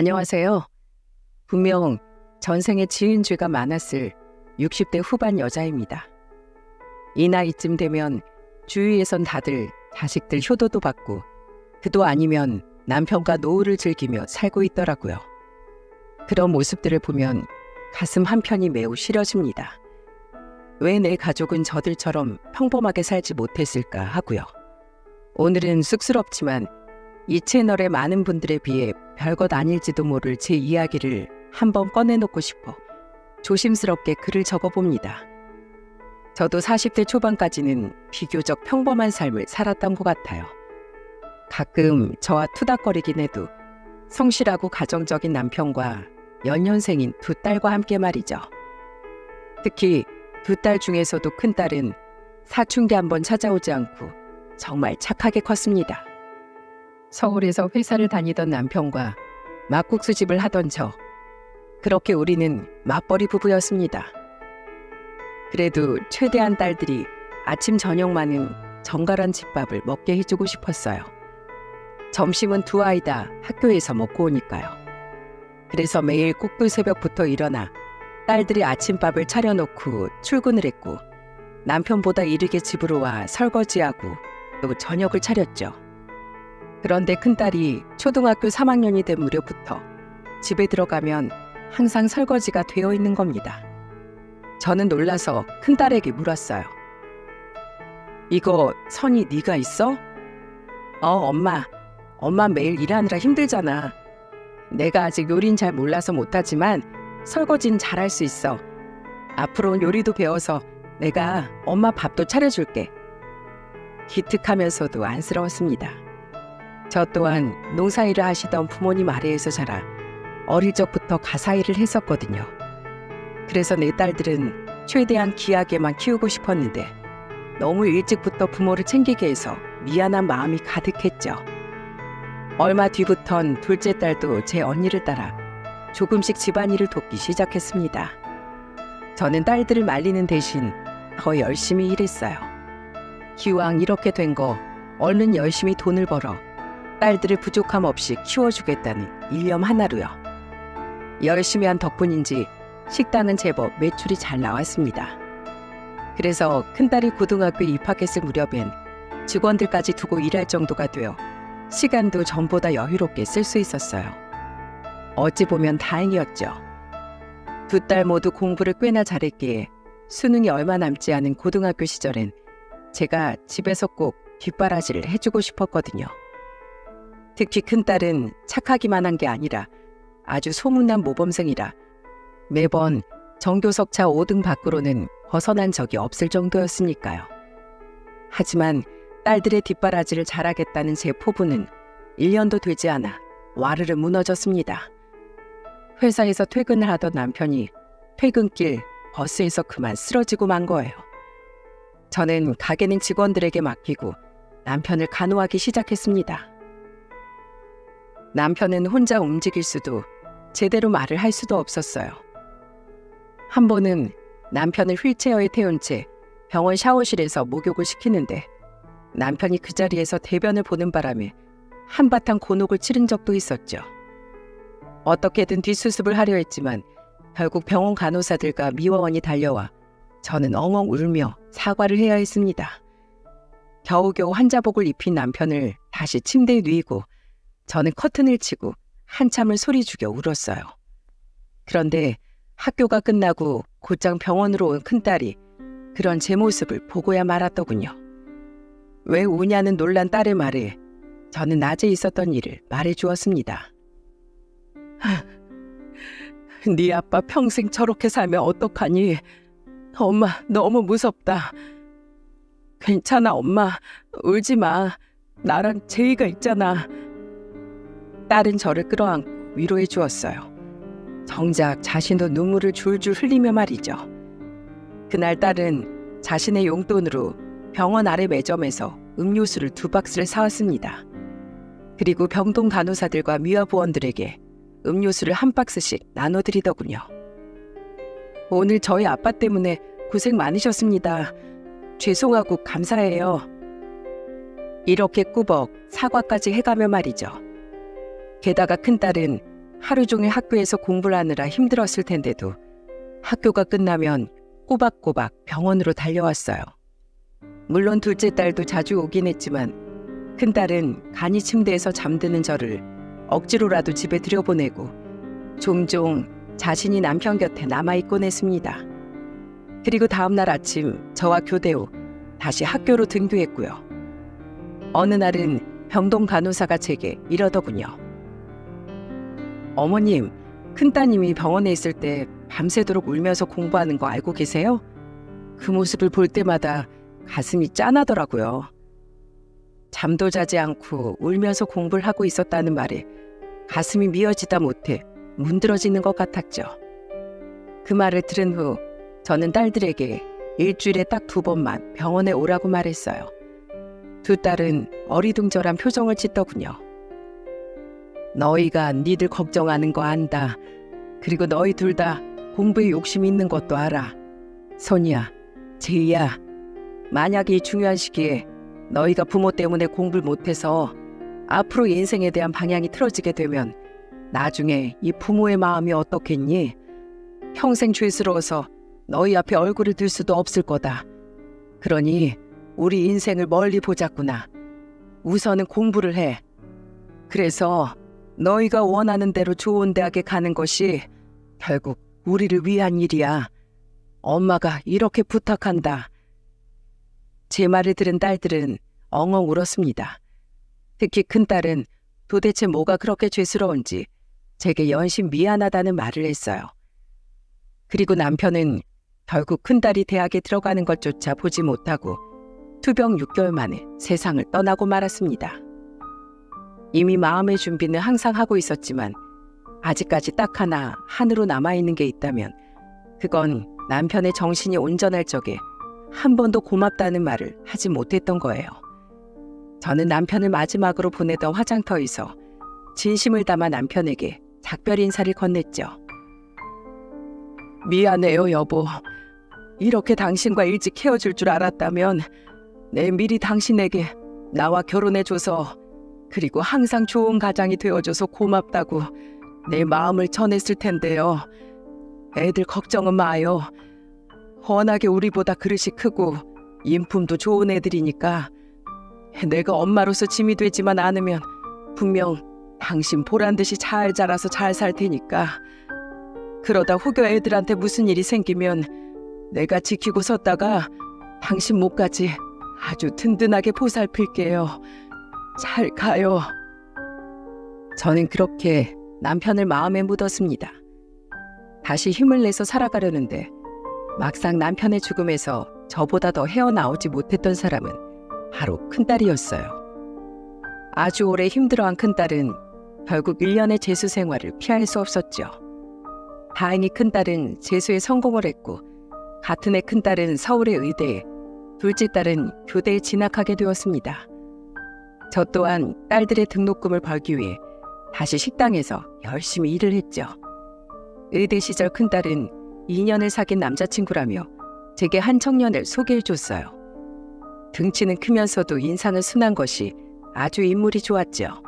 안녕하세요. 분명 전생에 지은 죄가 많았을 60대 후반 여자입니다. 이 나이쯤 되면 주위에선 다들 자식들 효도도 받고 그도 아니면 남편과 노후를 즐기며 살고 있더라고요. 그런 모습들을 보면 가슴 한편이 매우 시려집니다. 왜 내 가족은 저들처럼 평범하게 살지 못했을까 하고요. 오늘은 쑥스럽지만 이 채널의 많은 분들에 비해 별것 아닐지도 모를 제 이야기를 한번 꺼내놓고 싶어 조심스럽게 글을 적어봅니다. 저도 40대 초반까지는 비교적 평범한 삶을 살았던 것 같아요. 가끔 저와 투닥거리긴 해도 성실하고 가정적인 남편과 연년생인 두 딸과 함께 말이죠. 특히 두 딸 중에서도 큰딸은 사춘기 한번 찾아오지 않고 정말 착하게 컸습니다. 서울에서 회사를 다니던 남편과 막국수집을 하던 저, 그렇게 우리는 맞벌이 부부였습니다. 그래도 최대한 딸들이 아침 저녁만은 정갈한 집밥을 먹게 해주고 싶었어요. 점심은 두 아이 다 학교에서 먹고 오니까요. 그래서 매일 꼭두 새벽부터 일어나 딸들이 아침밥을 차려놓고 출근을 했고 남편보다 이르게 집으로 와 설거지하고 또 저녁을 차렸죠. 그런데 큰딸이 초등학교 3학년이 된 무렵부터 집에 들어가면 항상 설거지가 되어 있는 겁니다. 저는 놀라서 큰딸에게 물었어요. 이거 선이 네가 있어? 엄마 매일 일하느라 힘들잖아. 내가 아직 요리는 잘 몰라서 못하지만 설거지는 잘할 수 있어. 앞으로 요리도 배워서 내가 엄마 밥도 차려줄게. 기특하면서도 안쓰러웠습니다. 저 또한 농사일을 하시던 부모님 아래에서 자라 어릴 적부터 가사일을 했었거든요. 그래서 내 딸들은 최대한 귀하게만 키우고 싶었는데 너무 일찍부터 부모를 챙기게 해서 미안한 마음이 가득했죠. 얼마 뒤부턴 둘째 딸도 제 언니를 따라 조금씩 집안일을 돕기 시작했습니다. 저는 딸들을 말리는 대신 더 열심히 일했어요. 기왕 이렇게 된 거 얼른 열심히 돈을 벌어 딸들을 부족함 없이 키워주겠다는 일념 하나로요. 열심히 한 덕분인지 식당은 제법 매출이 잘 나왔습니다. 그래서 큰딸이 고등학교에 입학했을 무렵엔 직원들까지 두고 일할 정도가 되어 시간도 전보다 여유롭게 쓸 수 있었어요. 어찌 보면 다행이었죠. 두 딸 모두 공부를 꽤나 잘했기에 수능이 얼마 남지 않은 고등학교 시절엔 제가 집에서 꼭 뒷바라지를 해주고 싶었거든요. 특히 큰딸은 착하기만 한 게 아니라 아주 소문난 모범생이라 매번 전교석차 5등 밖으로는 벗어난 적이 없을 정도였으니까요. 하지만 딸들의 뒷바라지를 잘하겠다는 제 포부는 1년도 되지 않아 와르르 무너졌습니다. 회사에서 퇴근을 하던 남편이 퇴근길 버스에서 그만 쓰러지고 만 거예요. 저는 가게는 직원들에게 맡기고 남편을 간호하기 시작했습니다. 남편은 혼자 움직일 수도 제대로 말을 할 수도 없었어요. 한 번은 남편을 휠체어에 태운 채 병원 샤워실에서 목욕을 시키는데 남편이 그 자리에서 대변을 보는 바람에 한바탕 곤혹을 치른 적도 있었죠. 어떻게든 뒷수습을 하려 했지만 결국 병원 간호사들과 미화원이 달려와 저는 엉엉 울며 사과를 해야 했습니다. 겨우겨우 환자복을 입힌 남편을 다시 침대에 누이고 저는 커튼을 치고 한참을 소리 죽여 울었어요. 그런데 학교가 끝나고 곧장 병원으로 온 큰딸이 그런 제 모습을 보고야 말았더군요. 왜 우냐는 놀란 딸의 말에 저는 낮에 있었던 일을 말해주었습니다. 네 아빠 평생 저렇게 살면 어떡하니? 엄마 너무 무섭다. 괜찮아 엄마, 울지 마. 나랑 제이가 있잖아. 딸은 저를 끌어안고 위로해 주었어요. 정작 자신도 눈물을 줄줄 흘리며 말이죠. 그날 딸은 자신의 용돈으로 병원 아래 매점에서 음료수를 2박스를 사왔습니다. 그리고 병동 간호사들과 미화부원들에게 음료수를 1박스씩 나눠드리더군요. 오늘 저희 아빠 때문에 고생 많으셨습니다. 죄송하고 감사해요. 이렇게 꾸벅 사과까지 해가며 말이죠. 게다가 큰딸은 하루 종일 학교에서 공부를 하느라 힘들었을 텐데도 학교가 끝나면 꼬박꼬박 병원으로 달려왔어요. 물론 둘째 딸도 자주 오긴 했지만 큰딸은 간이 침대에서 잠드는 저를 억지로라도 집에 들여보내고 종종 자신이 남편 곁에 남아있곤 했습니다. 그리고 다음날 아침 저와 교대 후 다시 학교로 등교했고요. 어느 날은 병동 간호사가 제게 이러더군요. 어머님, 큰따님이 병원에 있을 때 밤새도록 울면서 공부하는 거 알고 계세요? 그 모습을 볼 때마다 가슴이 짠하더라고요. 잠도 자지 않고 울면서 공부를 하고 있었다는 말에 가슴이 미어지다 못해 문드러지는 것 같았죠. 그 말을 들은 후 저는 딸들에게 일주일에 딱 2번만 병원에 오라고 말했어요. 두 딸은 어리둥절한 표정을 짓더군요. 너희가 니들 걱정하는 거 안다. 그리고 너희 둘 다 공부에 욕심이 있는 것도 알아. 선이야, 제이야, 만약에 이 중요한 시기에 너희가 부모 때문에 공부를 못해서 앞으로 인생에 대한 방향이 틀어지게 되면 나중에 이 부모의 마음이 어떻겠니? 평생 죄스러워서 너희 앞에 얼굴을 들 수도 없을 거다. 그러니 우리 인생을 멀리 보자꾸나. 우선은 공부를 해. 그래서 너희가 원하는 대로 좋은 대학에 가는 것이 결국 우리를 위한 일이야. 엄마가 이렇게 부탁한다. 제 말을 들은 딸들은 엉엉 울었습니다. 특히 큰딸은 도대체 뭐가 그렇게 죄스러운지 제게 연신 미안하다는 말을 했어요. 그리고 남편은 결국 큰딸이 대학에 들어가는 것조차 보지 못하고 투병 6개월 만에 세상을 떠나고 말았습니다. 이미 마음의 준비는 항상 하고 있었지만 아직까지 딱 하나 한으로 남아있는 게 있다면 그건 남편의 정신이 온전할 적에 한 번도 고맙다는 말을 하지 못했던 거예요. 저는 남편을 마지막으로 보내던 화장터에서 진심을 담아 남편에게 작별 인사를 건넸죠. 미안해요, 여보. 이렇게 당신과 일찍 헤어질 줄 알았다면 내 미리 당신에게 나와 결혼해줘서 그리고 항상 좋은 가장이 되어줘서 고맙다고 내 마음을 전했을 텐데요. 애들 걱정은 마요. 워낙에 우리보다 그릇이 크고 인품도 좋은 애들이니까 내가 엄마로서 짐이 되지만 않으면 분명 당신 보란듯이 잘 자라서 잘 살 테니까. 그러다 혹여 애들한테 무슨 일이 생기면 내가 지키고 섰다가 당신 목까지 아주 든든하게 보살필게요. 잘 가요. 저는 그렇게 남편을 마음에 묻었습니다. 다시 힘을 내서 살아가려는데 막상 남편의 죽음에서 저보다 더 헤어나오지 못했던 사람은 바로 큰딸이었어요. 아주 오래 힘들어한 큰딸은 결국 1년의 재수 생활을 피할 수 없었죠. 다행히 큰딸은 재수에 성공을 했고 같은 해 큰딸은 서울의 의대에, 둘째 딸은 교대에 진학하게 되었습니다. 저 또한 딸들의 등록금을 벌기 위해 다시 식당에서 열심히 일을 했죠. 의대 시절 큰딸은 2년을 사귄 남자친구라며 제게 한 청년을 소개해줬어요. 등치는 크면서도 인상은 순한 것이 아주 인물이 좋았죠.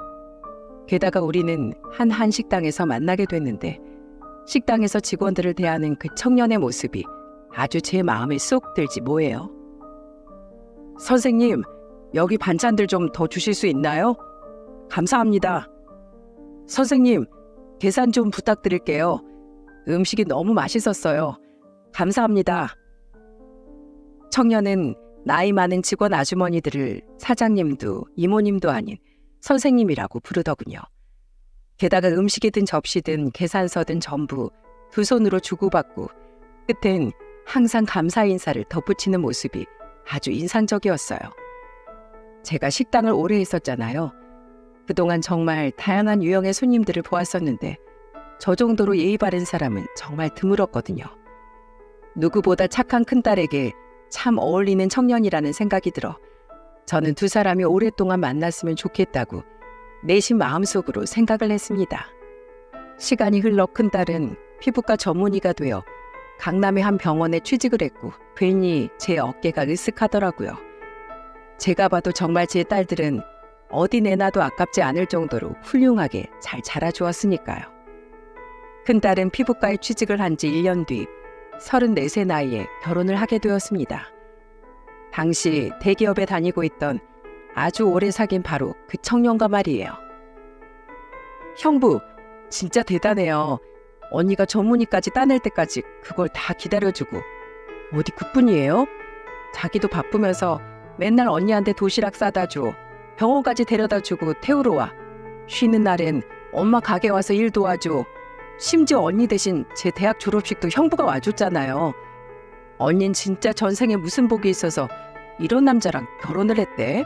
게다가 우리는 한 한식당에서 만나게 됐는데 식당에서 직원들을 대하는 그 청년의 모습이 아주 제 마음에 쏙 들지 뭐예요. 선생님, 여기 반찬들 좀 더 주실 수 있나요? 감사합니다. 선생님, 계산 좀 부탁드릴게요. 음식이 너무 맛있었어요. 감사합니다. 청년은 나이 많은 직원 아주머니들을 사장님도 이모님도 아닌 선생님이라고 부르더군요. 게다가 음식이든 접시든 계산서든 전부 두 손으로 주고받고 끝엔 항상 감사 인사를 덧붙이는 모습이 아주 인상적이었어요. 제가 식당을 오래 했었잖아요. 그동안 정말 다양한 유형의 손님들을 보았었는데 저 정도로 예의 바른 사람은 정말 드물었거든요. 누구보다 착한 큰딸에게 참 어울리는 청년이라는 생각이 들어 저는 두 사람이 오랫동안 만났으면 좋겠다고 내심 마음속으로 생각을 했습니다. 시간이 흘러 큰딸은 피부과 전문의가 되어 강남의 한 병원에 취직을 했고 괜히 제 어깨가 으쓱하더라고요. 제가 봐도 정말 제 딸들은 어디 내놔도 아깝지 않을 정도로 훌륭하게 잘 자라주었으니까요. 큰딸은 피부과에 취직을 한 지 1년 뒤 34세 나이에 결혼을 하게 되었습니다. 당시 대기업에 다니고 있던 아주 오래 사귄 바로 그 청년과 말이에요. 형부, 진짜 대단해요. 언니가 전문의까지 따낼 때까지 그걸 다 기다려주고. 어디 그뿐이에요? 자기도 바쁘면서 맨날 언니한테 도시락 싸다 줘. 병원까지 데려다 주고 태우러 와. 쉬는 날엔 엄마 가게 와서 일 도와줘. 심지어 언니 대신 제 대학 졸업식도 형부가 와줬잖아요. 언닌 진짜 전생에 무슨 복이 있어서 이런 남자랑 결혼을 했대?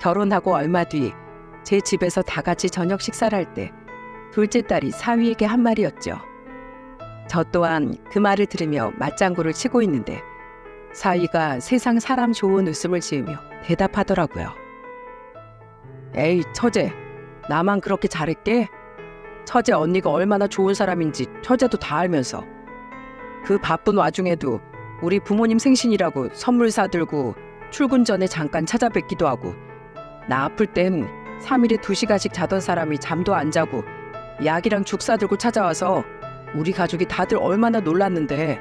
결혼하고 얼마 뒤 제 집에서 다 같이 저녁 식사를 할 때 둘째 딸이 사위에게 한 말이었죠. 저 또한 그 말을 들으며 맞장구를 치고 있는데 사위가 세상 사람 좋은 웃음을 지으며 대답하더라고요. 에이 처제, 나만 그렇게 잘했게? 처제 언니가 얼마나 좋은 사람인지 처제도 다 알면서. 그 바쁜 와중에도 우리 부모님 생신이라고 선물 사들고 출근 전에 잠깐 찾아뵙기도 하고, 나 아플 땐 3일에 2시간씩 자던 사람이 잠도 안 자고 약이랑 죽 사들고 찾아와서 우리 가족이 다들 얼마나 놀랐는데,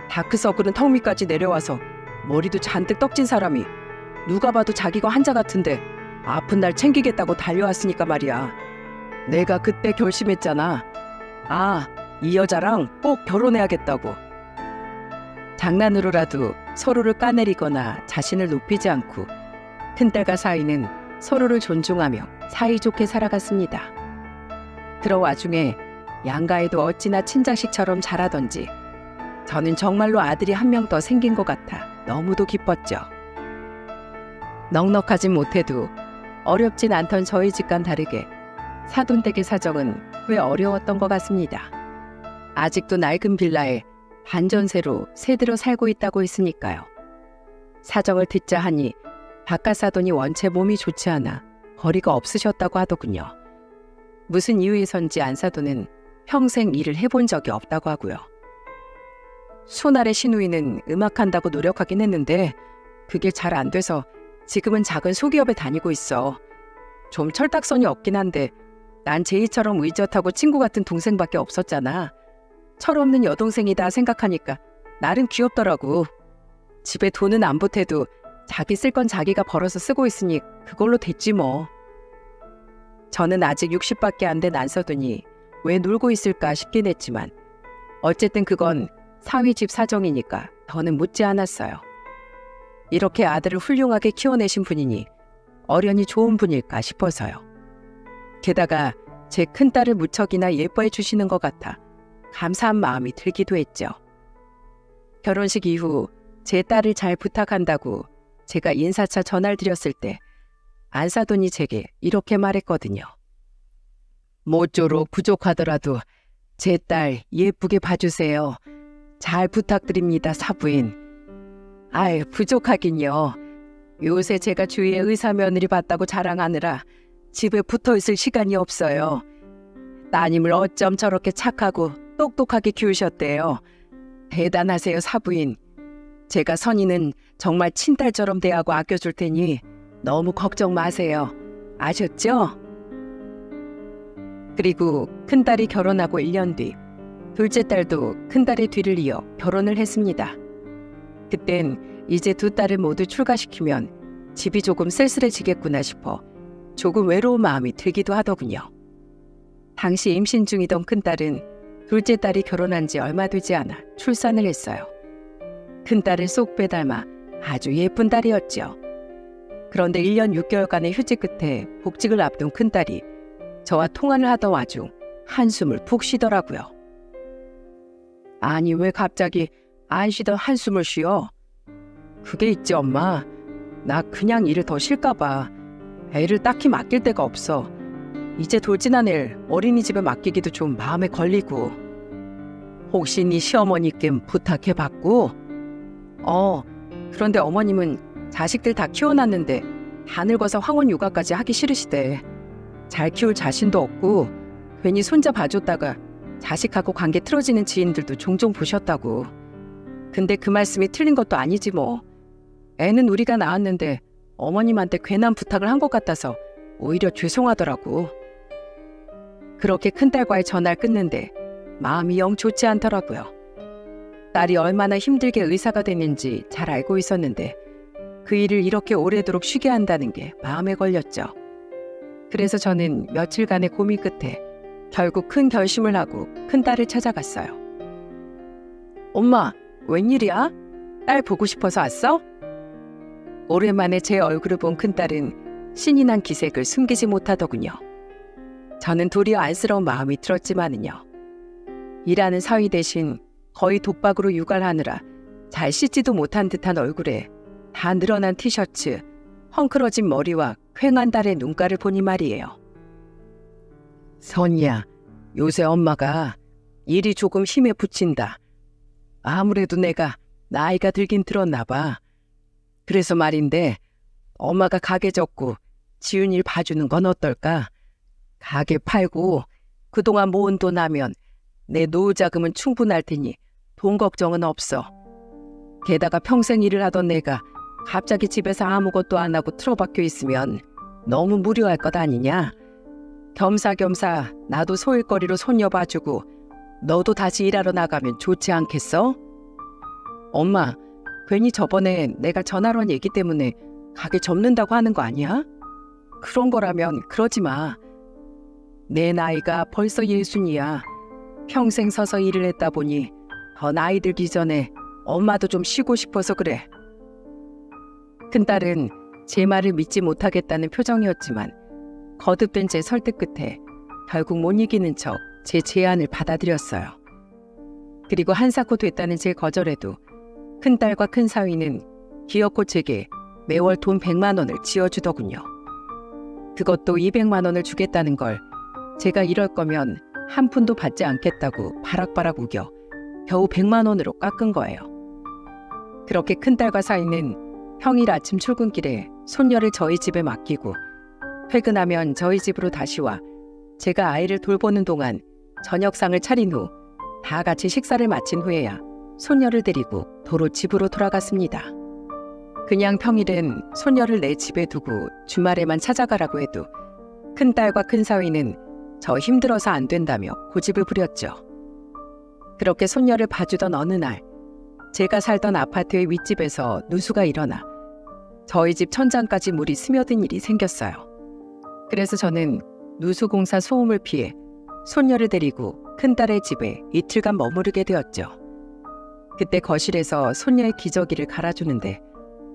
다크서클은 턱 밑까지 내려와서 머리도 잔뜩 떡진 사람이 누가 봐도 자기가 환자 같은데 아픈 날 챙기겠다고 달려왔으니까 말이야. 내가 그때 결심했잖아. 아, 이 여자랑 꼭 결혼해야겠다고. 장난으로라도 서로를 까내리거나 자신을 높이지 않고 큰딸과 사위는 서로를 존중하며 사이좋게 살아갔습니다. 그러 와중에 양가에도 어찌나 친자식처럼 자라던지 저는 정말로 아들이 한 명 더 생긴 것 같아 너무도 기뻤죠. 넉넉하진 못해도 어렵진 않던 저희 집과는 다르게 사돈댁의 사정은 꽤 어려웠던 것 같습니다. 아직도 낡은 빌라에 반전세로 세대로 살고 있다고 했으니까요. 사정을 듣자 하니 바깥 사돈이 원체 몸이 좋지 않아 거리가 없으셨다고 하더군요. 무슨 이유에선지 안사돈은 평생 일을 해본 적이 없다고 하고요. 손아래 시누이는 음악한다고 노력하긴 했는데 그게 잘 안 돼서 지금은 작은 소기업에 다니고 있어. 좀 철딱선이 없긴 한데 난 제이처럼 의젓하고 친구 같은 동생밖에 없었잖아. 철없는 여동생이다 생각하니까 나름 귀엽더라고. 집에 돈은 안 보태도 자기 쓸 건 자기가 벌어서 쓰고 있으니 그걸로 됐지 뭐. 저는 아직 60밖에 안 된 안서두니 왜 놀고 있을까 싶긴 했지만 어쨌든 그건 사위 집 사정이니까 더는 묻지 않았어요. 이렇게 아들을 훌륭하게 키워내신 분이니 어련히 좋은 분일까 싶어서요. 게다가 제 큰딸을 무척이나 예뻐해 주시는 것 같아 감사한 마음이 들기도 했죠. 결혼식 이후 제 딸을 잘 부탁한다고 제가 인사차 전화를 드렸을 때 안사돈이 제게 이렇게 말했거든요. 모쪼록 부족하더라도 제 딸 예쁘게 봐주세요. 잘 부탁드립니다, 사부인. 아이, 부족하긴요. 요새 제가 주위에 의사 며느리 봤다고 자랑하느라 집에 붙어있을 시간이 없어요. 따님을 어쩜 저렇게 착하고 똑똑하게 키우셨대요. 대단하세요, 사부인. 제가 선이는 정말 친딸처럼 대하고 아껴줄 테니 너무 걱정 마세요. 아셨죠? 그리고 큰딸이 결혼하고 1년 뒤 둘째 딸도 큰딸의 뒤를 이어 결혼을 했습니다. 그땐 이제 두 딸을 모두 출가시키면 집이 조금 쓸쓸해지겠구나 싶어 조금 외로운 마음이 들기도 하더군요. 당시 임신 중이던 큰딸은 둘째 딸이 결혼한 지 얼마 되지 않아 출산을 했어요. 큰딸을 쏙 빼닮아 아주 예쁜 딸이었죠. 그런데 1년 6개월간의 휴직 끝에 복직을 앞둔 큰딸이 저와 통화를 하던 와중 한숨을 푹 쉬더라고요. 아니, 왜 갑자기 안 쉬던 한숨을 쉬어? 그게 있지 엄마. 나 그냥 일을 더 쉴까 봐. 애를 딱히 맡길 데가 없어. 이제 돌진한 애 어린이집에 맡기기도 좀 마음에 걸리고. 혹시 네 시어머니께 부탁해봤고? 그런데 어머님은 자식들 다 키워놨는데 다 늙어서 황혼 육아까지 하기 싫으시대. 잘 키울 자신도 없고 괜히 손자 봐줬다가 자식하고 관계 틀어지는 지인들도 종종 보셨다고. 근데 그 말씀이 틀린 것도 아니지 뭐. 애는 우리가 낳았는데 어머님한테 괜한 부탁을 한 것 같아서 오히려 죄송하더라고. 그렇게 큰딸과의 전화를 끊는데 마음이 영 좋지 않더라고요. 딸이 얼마나 힘들게 의사가 됐는지 잘 알고 있었는데 그 일을 이렇게 오래도록 쉬게 한다는 게 마음에 걸렸죠. 그래서 저는 며칠간의 고민 끝에 결국 큰 결심을 하고 큰딸을 찾아갔어요. 엄마, 웬일이야? 딸 보고 싶어서 왔어? 오랜만에 제 얼굴을 본 큰딸은 신이 난 기색을 숨기지 못하더군요. 저는 도리어 안쓰러운 마음이 들었지만은요. 일하는 사위 대신 거의 독박으로 육아하느라 잘 씻지도 못한 듯한 얼굴에 다 늘어난 티셔츠, 헝클어진 머리와 퀭한 딸의 눈가를 보니 말이에요. 선이야, 요새 엄마가 일이 조금 힘에 부친다. 아무래도 내가 나이가 들긴 들었나 봐. 그래서 말인데 엄마가 가게 접고 지훈 일 봐주는 건 어떨까? 가게 팔고 그동안 모은 돈 하면 내 노후 자금은 충분할 테니 돈 걱정은 없어. 게다가 평생 일을 하던 내가 갑자기 집에서 아무것도 안 하고 틀어박혀 있으면 너무 무료할 것 아니냐? 겸사겸사 나도 소일거리로 손녀 봐주고 너도 다시 일하러 나가면 좋지 않겠어? 엄마, 괜히 저번에 내가 전화로 한 얘기 때문에 가게 접는다고 하는 거 아니야? 그런 거라면 그러지 마. 내 나이가 벌써 60이야. 평생 서서 일을 했다 보니 더 나이 들기 전에 엄마도 좀 쉬고 싶어서 그래. 큰딸은 제 말을 믿지 못하겠다는 표정이었지만 거듭된 제 설득 끝에 결국 못 이기는 척 제 제안을 받아들였어요. 그리고 한사코 됐다는 제 거절에도 큰딸과 큰사위는 기어코 제게 매월 돈 100만 원을 지어주더군요. 그것도 200만 원을 주겠다는 걸 제가 이럴 거면 한 푼도 받지 않겠다고 바락바락 우겨 겨우 100만 원으로 깎은 거예요. 그렇게 큰딸과 사위는 평일 아침 출근길에 손녀를 저희 집에 맡기고 퇴근하면 저희 집으로 다시 와 제가 아이를 돌보는 동안 저녁상을 차린 후 다 같이 식사를 마친 후에야 손녀를 데리고 도로 집으로 돌아갔습니다. 그냥 평일엔 손녀를 내 집에 두고 주말에만 찾아가라고 해도 큰딸과 큰사위는 저 힘들어서 안 된다며 고집을 부렸죠. 그렇게 손녀를 봐주던 어느 날 제가 살던 아파트의 윗집에서 누수가 일어나 저희 집 천장까지 물이 스며든 일이 생겼어요. 그래서 저는 누수공사 소음을 피해 손녀를 데리고 큰딸의 집에 이틀간 머무르게 되었죠. 그때 거실에서 손녀의 기저귀를 갈아주는데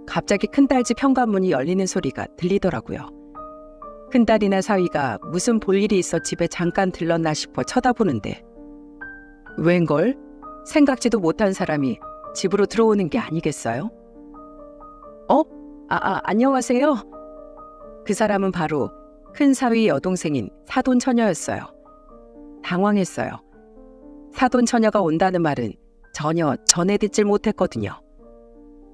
갑자기 큰딸 집 현관문이 열리는 소리가 들리더라고요. 큰딸이나 사위가 무슨 볼일이 있어 집에 잠깐 들렀나 싶어 쳐다보는데 웬걸? 생각지도 못한 사람이 집으로 들어오는 게 아니겠어요? 안녕하세요. 그 사람은 바로 큰사위 여동생인 사돈처녀였어요. 당황했어요. 사돈처녀가 온다는 말은 전혀 전해 듣질 못했거든요.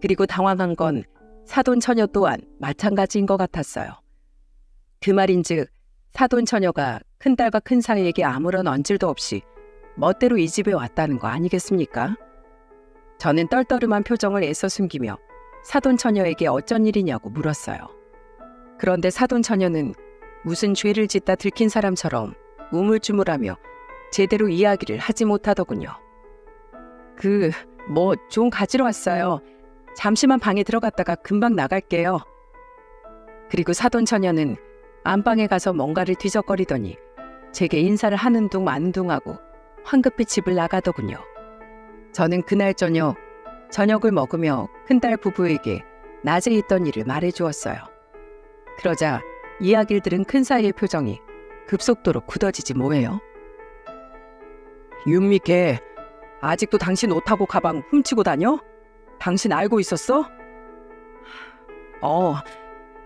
그리고 당황한 건 사돈처녀 또한 마찬가지인 것 같았어요. 그 말인즉 사돈처녀가 큰딸과 큰사위에게 아무런 언질도 없이 멋대로 이 집에 왔다는 거 아니겠습니까? 저는 떨떠름한 표정을 애써 숨기며 사돈처녀에게 어쩐 일이냐고 물었어요. 그런데 사돈처녀는 무슨 죄를 짓다 들킨 사람처럼 우물쭈물하며 제대로 이야기를 하지 못하더군요. 좀 가지러 왔어요. 잠시만 방에 들어갔다가 금방 나갈게요. 그리고 사돈처녀는 안방에 가서 뭔가를 뒤적거리더니 제게 인사를 하는 둥 마는 둥 하고 황급히 집을 나가더군요. 저는 그날 저녁을 먹으며 큰딸 부부에게 낮에 있던 일을 말해주었어요. 그러자 이야기를 들은 큰사위의 표정이 급속도로 굳어지지 뭐예요. 윤미걔, 아직도 당신 옷하고 가방 훔치고 다녀? 당신 알고 있었어?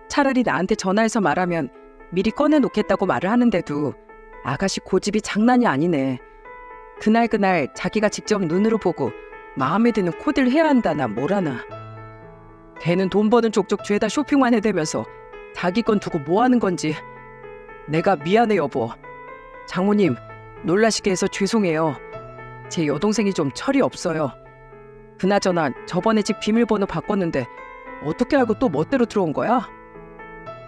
차라리 나한테 전화해서 말하면 미리 꺼내놓겠다고 말을 하는데도 아가씨 고집이 장난이 아니네. 그날 자기가 직접 눈으로 보고 마음에 드는 코디를 해야 한다나 뭐라나. 걔는 돈 버는 족족 죄다 쇼핑만 해대면서 자기 건 두고 뭐 하는 건지. 내가 미안해 여보. 장모님 놀라시게 해서 죄송해요. 제 여동생이 좀 철이 없어요. 그나저나 저번에 집 비밀번호 바꿨는데 어떻게 알고 또 멋대로 들어온 거야?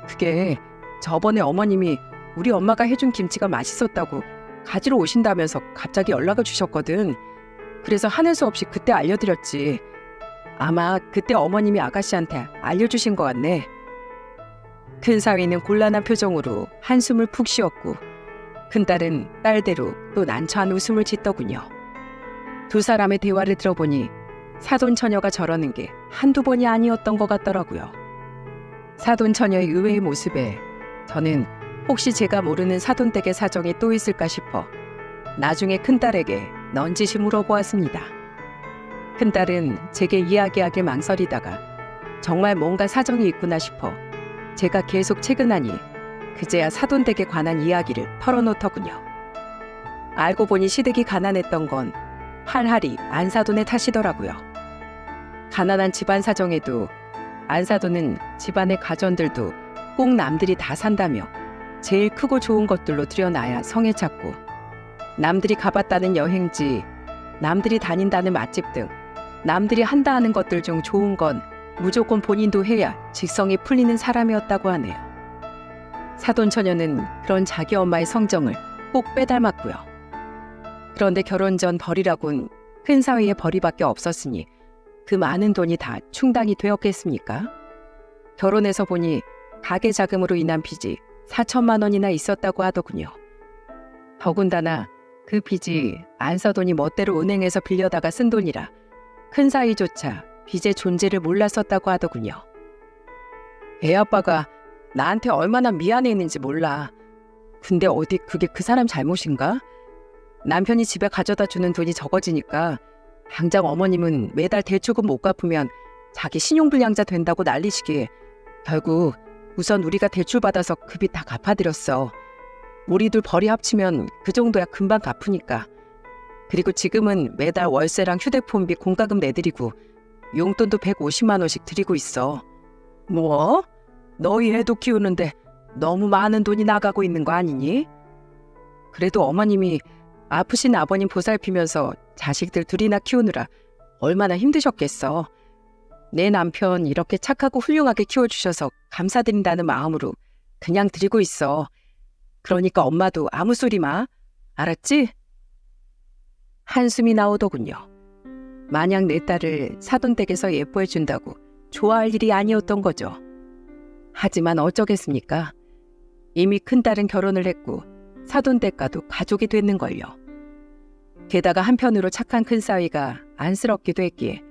그게 저번에 어머님이 우리 엄마가 해준 김치가 맛있었다고 가지러 오신다면서 갑자기 연락을 주셨거든. 그래서 하는 수 없이 그때 알려드렸지. 아마 그때 어머님이 아가씨한테 알려주신 것 같네. 큰사위는 곤란한 표정으로 한숨을 푹 쉬었고 큰딸은 딸대로 또 난처한 웃음을 짓더군요. 두 사람의 대화를 들어보니 사돈처녀가 저러는 게 한두 번이 아니었던 것 같더라고요. 사돈처녀의 의외의 모습에 저는 혹시 제가 모르는 사돈댁의 사정이 또 있을까 싶어 나중에 큰딸에게 넌지시 물어보았습니다. 큰딸은 제게 이야기하길 망설이다가 정말 뭔가 사정이 있구나 싶어 제가 계속 채근하니 그제야 사돈댁에 관한 이야기를 털어놓더군요. 알고 보니 시댁이 가난했던 건 할할이 안사돈의 탓이더라고요. 가난한 집안 사정에도 안사돈은 집안의 가전들도 꼭 남들이 다 산다며 제일 크고 좋은 것들로 들여놔야 성에 찼고 남들이 가봤다는 여행지, 남들이 다닌다는 맛집 등 남들이 한다 하는 것들 중 좋은 건 무조건 본인도 해야 직성이 풀리는 사람이었다고 하네요. 사돈처녀는 그런 자기 엄마의 성정을 꼭 빼닮았고요. 그런데 결혼 전 벌이라곤 큰 사위의 벌이밖에 없었으니 그 많은 돈이 다 충당이 되었겠습니까? 결혼해서 보니 가계 자금으로 인한 빚이 4천만 원이나 있었다고 하더군요. 더군다나 그 빚이 안사돈이 멋대로 은행에서 빌려다가 쓴 돈이라 큰 사위조차 빚의 존재를 몰랐었다고 하더군요. 애아빠가 나한테 얼마나 미안해했는지 몰라. 근데 어디 그게 그 사람 잘못인가? 남편이 집에 가져다 주는 돈이 적어지니까 당장 어머님은 매달 대출금 못 갚으면 자기 신용불량자 된다고 난리시기에 결국 우선 우리가 대출 받아서 그 빚 다 갚아드렸어. 우리 둘 벌이 합치면 그 정도야 금방 갚으니까. 그리고 지금은 매달 월세랑 휴대폰비 공과금 내드리고 용돈도 150만 원씩 드리고 있어. 뭐? 너희 애도 키우는데 너무 많은 돈이 나가고 있는 거 아니니? 그래도 어머님이 아프신 아버님 보살피면서 자식들 둘이나 키우느라 얼마나 힘드셨겠어. 내 남편 이렇게 착하고 훌륭하게 키워주셔서 감사드린다는 마음으로 그냥 드리고 있어. 그러니까 엄마도 아무 소리 마. 알았지? 한숨이 나오더군요. 마냥 내 딸을 사돈댁에서 예뻐해준다고 좋아할 일이 아니었던 거죠. 하지만 어쩌겠습니까? 이미 큰딸은 결혼을 했고 사돈댁과도 가족이 됐는걸요. 게다가 한편으로 착한 큰사위가 안쓰럽기도 했기에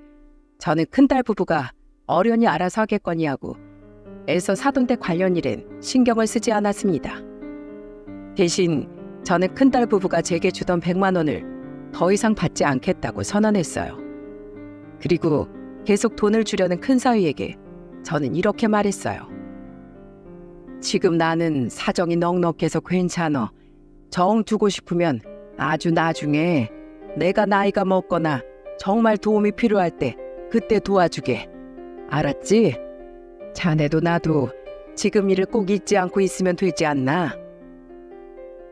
저는 큰딸 부부가 어련히 알아서 하겠거니 하고 애써 사돈댁 관련 일엔 신경을 쓰지 않았습니다. 대신 저는 큰딸 부부가 제게 주던 100만 원을 더 이상 받지 않겠다고 선언했어요. 그리고 계속 돈을 주려는 큰사위에게 저는 이렇게 말했어요. 지금 나는 사정이 넉넉해서 괜찮아. 정 두고 싶으면 아주 나중에 내가 나이가 먹거나 정말 도움이 필요할 때 그때 도와주게. 알았지? 자네도 나도 지금 일을 꼭 잊지 않고 있으면 되지 않나?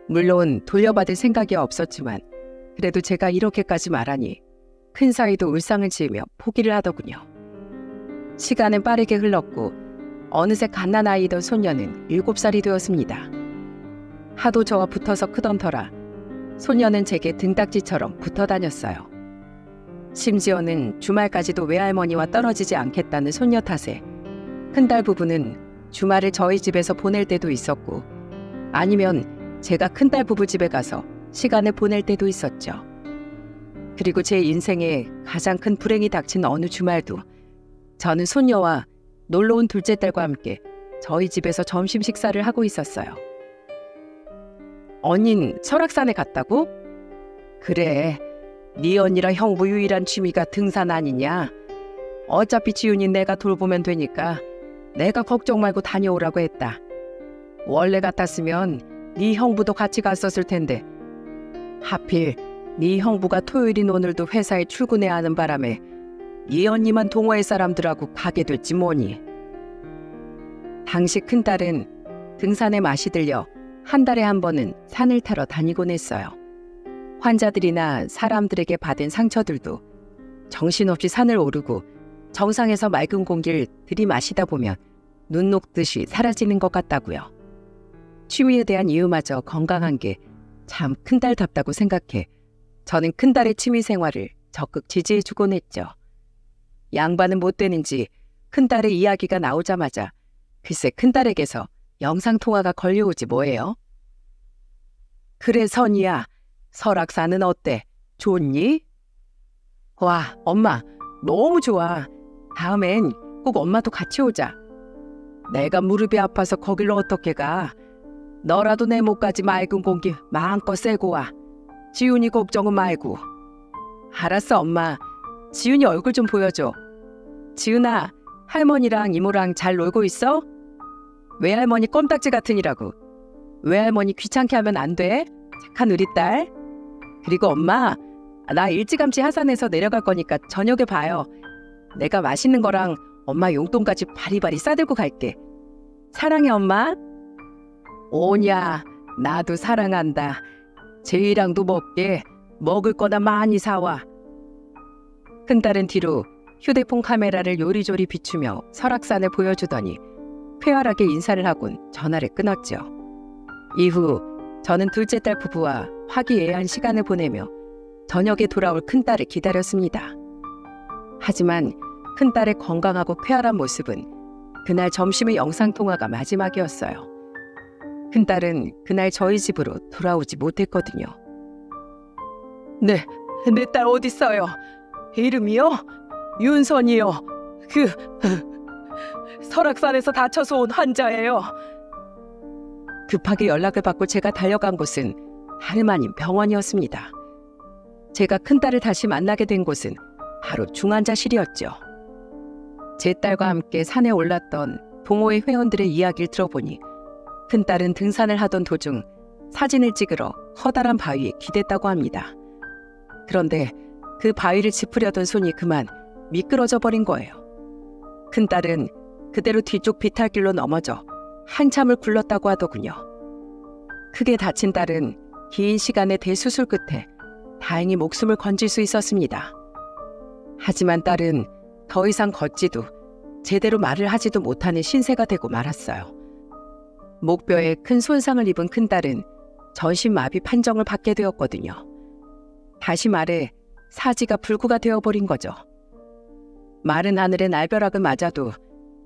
물론 돌려받을 생각이 없었지만 그래도 제가 이렇게까지 말하니 큰사위도 울상을 지으며 포기를 하더군요. 시간은 빠르게 흘렀고 어느새 갓난아이던 소녀는 7살이 되었습니다. 하도 저와 붙어서 크던 터라 소녀는 제게 등딱지처럼 붙어 다녔어요. 심지어는 주말까지도 외할머니와 떨어지지 않겠다는 소녀 탓에 큰딸 부부는 주말을 저희 집에서 보낼 때도 있었고 아니면 제가 큰딸 부부 집에 가서 시간을 보낼 때도 있었죠. 그리고 제 인생에 가장 큰 불행이 닥친 어느 주말도 저는 소녀와 놀러온 둘째 딸과 함께 저희 집에서 점심 식사를 하고 있었어요. 언닌 설악산에 갔다고? 그래, 네 언니랑 형부 유일한 취미가 등산 아니냐? 어차피 지훈이 내가 돌보면 되니까 내가 걱정 말고 다녀오라고 했다. 원래 같았으면 네 형부도 같이 갔었을 텐데 하필 네 형부가 토요일인 오늘도 회사에 출근해야 하는 바람에 이 언니만 동호회 사람들하고 가게 됐지 뭐니. 당시 큰딸은 등산에 맛이 들려 한 달에 한 번은 산을 타러 다니곤 했어요. 환자들이나 사람들에게 받은 상처들도 정신없이 산을 오르고 정상에서 맑은 공기를 들이마시다 보면 눈 녹듯이 사라지는 것 같다고요. 취미에 대한 이유마저 건강한 게 참 큰딸답다고 생각해 저는 큰딸의 취미 생활을 적극 지지해주곤 했죠. 양반은 못 되는지 큰딸의 이야기가 나오자마자 글쎄 큰딸에게서 영상통화가 걸려오지 뭐예요. 그래 선이야, 설악산은 어때? 좋니? 와, 엄마 너무 좋아. 다음엔 꼭 엄마도 같이 오자. 내가 무릎이 아파서 거길로 어떻게 가. 너라도 내 목까지 맑은 공기 마음껏 쐬고 와. 지훈이 걱정은 말고. 알았어 엄마. 지훈이 얼굴 좀 보여줘. 지훈아, 할머니랑 이모랑 잘 놀고 있어? 외할머니 껌딱지 같으니라고. 외할머니 귀찮게 하면 안 돼. 착한 우리 딸. 그리고 엄마, 나 일찌감치 하산해서 내려갈 거니까 저녁에 봐요. 내가 맛있는 거랑 엄마 용돈까지 바리바리 싸들고 갈게. 사랑해 엄마. 오냐, 나도 사랑한다. 제이랑도 먹게. 먹을 거나 많이 사와. 큰딸은 뒤로 휴대폰 카메라를 요리조리 비추며 설악산을 보여주더니 쾌활하게 인사를 하곤 전화를 끊었죠. 이후 저는 둘째 딸 부부와 화기애애한 시간을 보내며 저녁에 돌아올 큰딸을 기다렸습니다. 하지만 큰딸의 건강하고 쾌활한 모습은 그날 점심의 영상통화가 마지막이었어요. 큰딸은 그날 저희 집으로 돌아오지 못했거든요. 네, 내 딸 어딨어요? 이름이요? 윤선이요. 설악산에서 다쳐서 온 환자예요. 급하게 연락을 받고 제가 달려간 곳은 다름 아닌 병원이었습니다. 제가 큰딸을 다시 만나게 된 곳은 바로 중환자실이었죠. 제 딸과 함께 산에 올랐던 동호회 회원들의 이야기를 들어보니 큰딸은 등산을 하던 도중 사진을 찍으러 커다란 바위에 기댔다고 합니다. 그런데 그 바위를 짚으려던 손이 그만 미끄러져 버린 거예요. 큰딸은 그대로 뒤쪽 비탈길로 넘어져 한참을 굴렀다고 하더군요. 크게 다친 딸은 긴 시간의 대수술 끝에 다행히 목숨을 건질 수 있었습니다. 하지만 딸은 더 이상 걷지도 제대로 말을 하지도 못하는 신세가 되고 말았어요. 목뼈에 큰 손상을 입은 큰딸은 전신마비 판정을 받게 되었거든요. 다시 말해 사지가 불구가 되어버린 거죠. 마른 하늘의 날벼락을 맞아도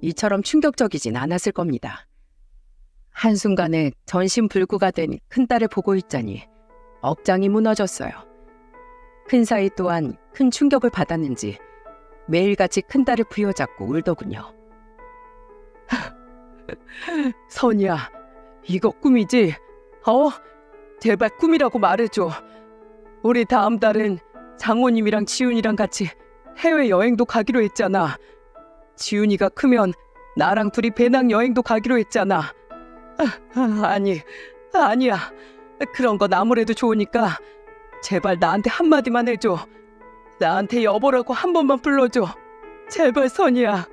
이처럼 충격적이진 않았을 겁니다. 한순간에 전신불구가 된 큰딸을 보고 있자니 억장이 무너졌어요. 큰사위 또한 큰 충격을 받았는지 매일같이 큰딸을 부여잡고 울더군요. 선이야, 이거 꿈이지? 제발 꿈이라고 말해줘. 우리 다음 달은 장모님이랑 지훈이랑 같이 해외여행도 가기로 했잖아. 지훈이가 크면 나랑 둘이 배낭여행도 가기로 했잖아. 아니야. 그런 건 아무래도 좋으니까 제발 나한테 한마디만 해줘. 나한테 여보라고 한 번만 불러줘. 제발 선이야.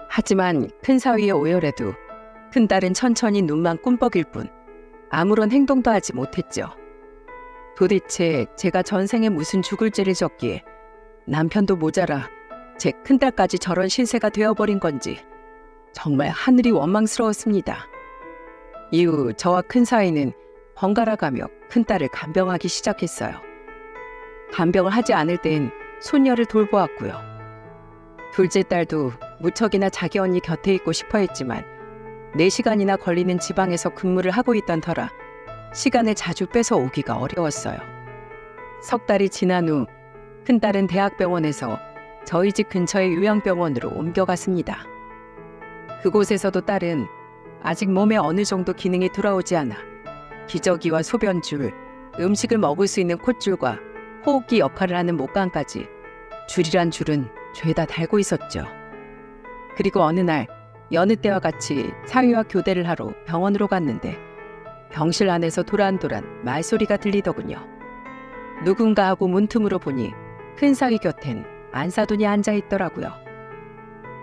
하지만 큰사위의 오열에도 큰딸은 천천히 눈만 꿈뻑일 뿐 아무런 행동도 하지 못했죠. 도대체 제가 전생에 무슨 죽을 죄를 졌기에 남편도 모자라 제 큰딸까지 저런 신세가 되어버린 건지 정말 하늘이 원망스러웠습니다. 이후 저와 큰사위는 번갈아가며 큰딸을 간병하기 시작했어요. 간병을 하지 않을 땐 손녀를 돌보았고요. 둘째 딸도 무척이나 자기 언니 곁에 있고 싶어 했지만 4시간이나 걸리는 지방에서 근무를 하고 있던 터라 시간을 자주 뺏어 오기가 어려웠어요. 석 달이 지난 후 큰딸은 대학병원에서 저희 집 근처의 요양병원으로 옮겨갔습니다. 그곳에서도 딸은 아직 몸에 어느 정도 기능이 돌아오지 않아 기저귀와 소변줄, 음식을 먹을 수 있는 콧줄과 호흡기 역할을 하는 목관까지 줄이란 줄은 죄다 달고 있었죠. 그리고 어느 날 여느 때와 같이 사위와 교대를 하러 병원으로 갔는데 병실 안에서 도란도란 말소리가 들리더군요. 누군가 하고 문틈으로 보니 큰사위 곁엔 안사돈이 앉아있더라고요.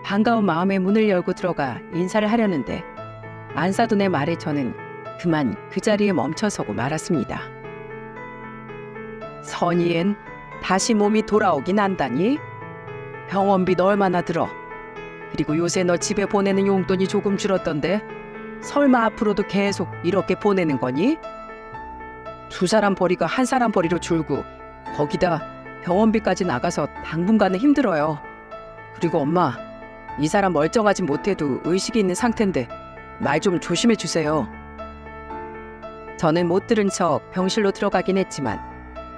반가운 마음에 문을 열고 들어가 인사를 하려는데 안사돈의 말에 저는 그만 그 자리에 멈춰서고 말았습니다. 선이엔 다시 몸이 돌아오긴 한다니? 병원비 너 얼마나 들어? 그리고 요새 너 집에 보내는 용돈이 조금 줄었던데 설마 앞으로도 계속 이렇게 보내는 거니? 두 사람 벌이가 한 사람 벌이로 줄고 거기다 병원비까지 나가서 당분간은 힘들어요. 그리고 엄마, 이 사람 멀쩡하지 못해도 의식이 있는 상태인데 말 좀 조심해 주세요. 저는 못 들은 척 병실로 들어가긴 했지만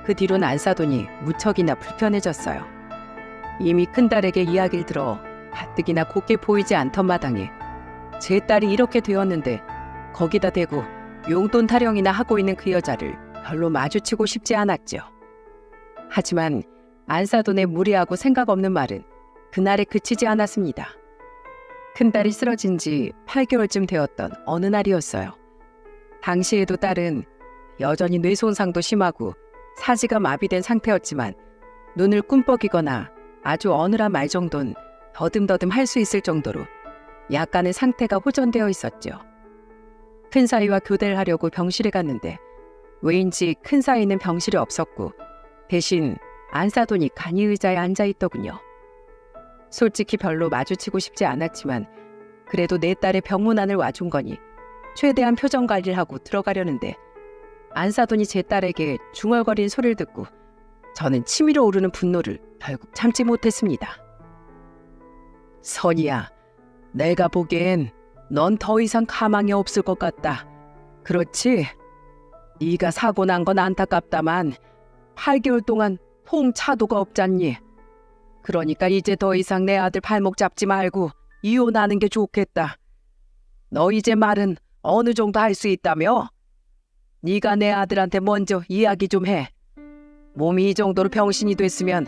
그 뒤로는 안사돈이 무척이나 불편해졌어요. 이미 큰딸에게 이야기를 들어 가뜩이나 곱게 보이지 않던 마당에 제 딸이 이렇게 되었는데 거기다 대고 용돈 타령이나 하고 있는 그 여자를 별로 마주치고 싶지 않았죠. 하지만 안사돈의 무리하고 생각 없는 말은 그날에 그치지 않았습니다. 큰딸이 쓰러진 지 8개월쯤 되었던 어느 날이었어요. 당시에도 딸은 여전히 뇌손상도 심하고 사지가 마비된 상태였지만 눈을 꿈뻑이거나 아주 어눌한 말 정도는 더듬더듬 할 수 있을 정도로 약간의 상태가 호전되어 있었죠. 큰사위와 교대를 하려고 병실에 갔는데 왜인지 큰사위는 병실에 없었고 대신 안사돈이 간이 의자에 앉아있더군요. 솔직히 별로 마주치고 싶지 않았지만 그래도 내 딸의 병문안을 와준 거니 최대한 표정 관리를 하고 들어가려는데 안사돈이 제 딸에게 중얼거린 소리를 듣고 저는 치밀어 오르는 분노를 결국 참지 못했습니다. 선이야, 내가 보기엔 넌 더 이상 가망이 없을 것 같다. 그렇지? 네가 사고 난 건 안타깝다만 8개월 동안 통차도가 없잖니. 그러니까 이제 더 이상 내 아들 발목 잡지 말고 이혼하는 게 좋겠다. 너 이제 말은 어느 정도 할 수 있다며? 네가 내 아들한테 먼저 이야기 좀 해. 몸이 이 정도로 병신이 됐으면